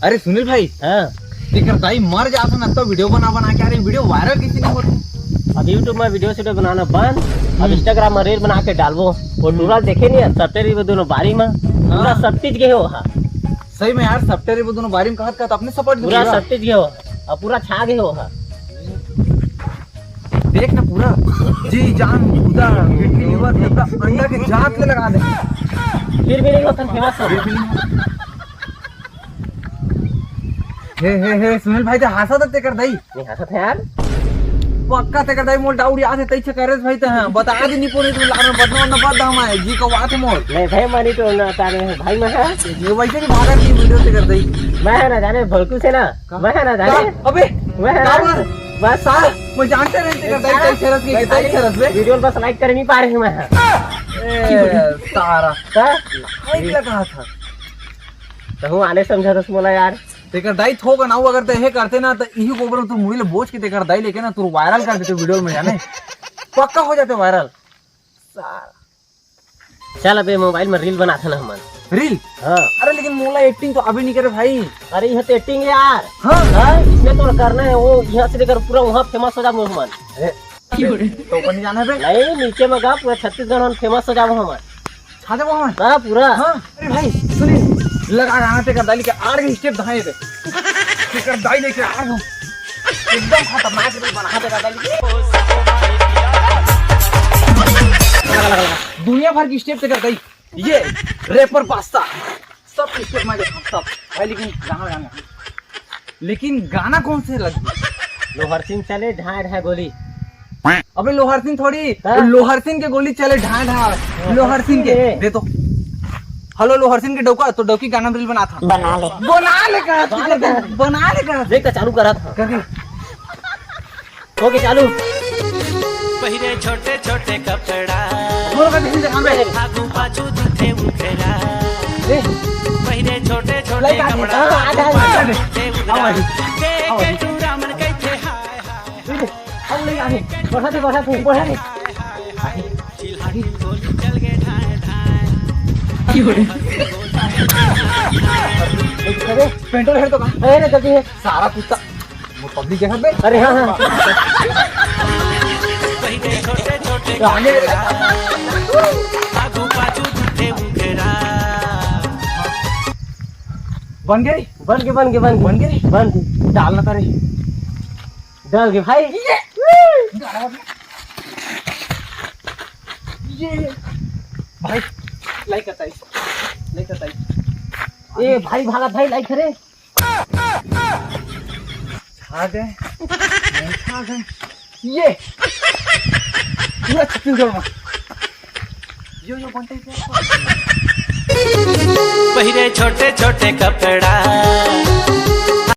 अरे सुनील भाई, हाँ तेकर दाई मर जाता ना तो वीडियो बना के, अरे वीडियो वायरल किसी नहीं होती। अब यूट्यूब में वीडियो बनाना बंद, अब इंस्टाग्राम में रील बना के डालबो और पूरा देखे नहीं सप्टेरी दोनों बारी में पूरा सब चीज के हो। हाँ सही में यार, सप्टेरी दोनों बारी में कहत अपने सपोर्ट पूरा सब चीज के हो, अब पूरा छा गए हो। हाँ देख ना पूरा जी जान खुदा किडनी लिवर पूरा अंडा के जात ले लगा दे, फिर भी नहीं होता फेमस हो। हे सुनील भाई तो हंसा तो तेकर दाई नहीं हंसत है यार, पक्का तेकर दाई मोल डाउरी आसे तई करे भाई तो हां बता दे नहीं पोरे तो लाना बदनो न बद हम है जी का बात मोल नहीं भाई मानी तो ना तारे भाई मैं है ये वैसे की भागा की वीडियो तेकर दाई मैं है ना जाने भड़कू से ना मैं है ना जाने अबे मैं है ना बस साल मैं जानते नहीं तेकर दाई तई शरत के तई शरत बे वीडियो बस लाइक कर नहीं पा रही मैं। ए तारा लाइक लगा था तो हूं आने समझा दस मोला यार तेकर दाई थोगा ना अगर ते हे करते ना तो इही गोबर तू मुड़ी ले बोझ के तेकर दाई लेके ना तू वायरल कर देते वीडियो में जाने पक्का हो जाते वायरल। चल अबे मोबाइल में रील बनाते ना हम रील। हाँ अरे लेकिन मोला एक्टिंग तो अभी नहीं करे भाई। अरे यह तो एक्टिंग है यार। हाँ हाँ इसमें तो करना है वो यहाँ से लेकर पूरा वहाँ फेमस हो जाए मोहम्मद। तो ऊपर नहीं जाना है बे? नहीं नीचे में गा पूरा छत्तीसगढ़ में फेमस हो जाए मोहम्मद। छाते मोहम्मद हाँ पूरा। हाँ अरे भाई सुनिए लगा गाना तेकर दाई लेके आड़ के स्टेप धाए थे तेकर दाई लेके आड़ हम एकदम खतरनाक रील बना तेकर दाई दुनिया भर की स्टेप तेकर दाई ये रैपर पास्ता सब स्टेप में देखा सब भाई लेकिन गाना कौन से लगी लोहर सिंह चले ढाई ढाई गोली। अबे लोहर सिंह थोड़ी हाँ? लोहर सिंह के गोली चले ढाई ढाई लोहर सिंह के दे तो हेलो लोहर सिंह के डौका तो डौकी गाना रील बना था बना ले कहा देख तो चालू करा था कर ओके चालू पहिरे छोटे छोटे कपड़ा बोलो का दिखने दिखा बे आगू पाछू दिखे मुखरा ए पहिरे छोटे छोटे लाइक आ कपड़ा आ के टूरा मन कहते हाय हाय हम नहीं आगे बढ़ा थे चिल्हाड़ी गोली चल गए ढाई ढाई अरे पेंटोल है तो कहां अरे जल्दी है सारा कुत्ता वो पब्लिक जगह पे अरे हाँ हाँ पहिरे छोटे छोटे आगे आगू पाछू दिखे मुखरा बन गई बन गई डालना था रे डाल के भाई ये भाई लाइक करता ए भाई भागा भाई लाइक करे छा गए ये पूरा छत्तीसगढ़ में यो बनते पहिरे छोटे छोटे कपड़ा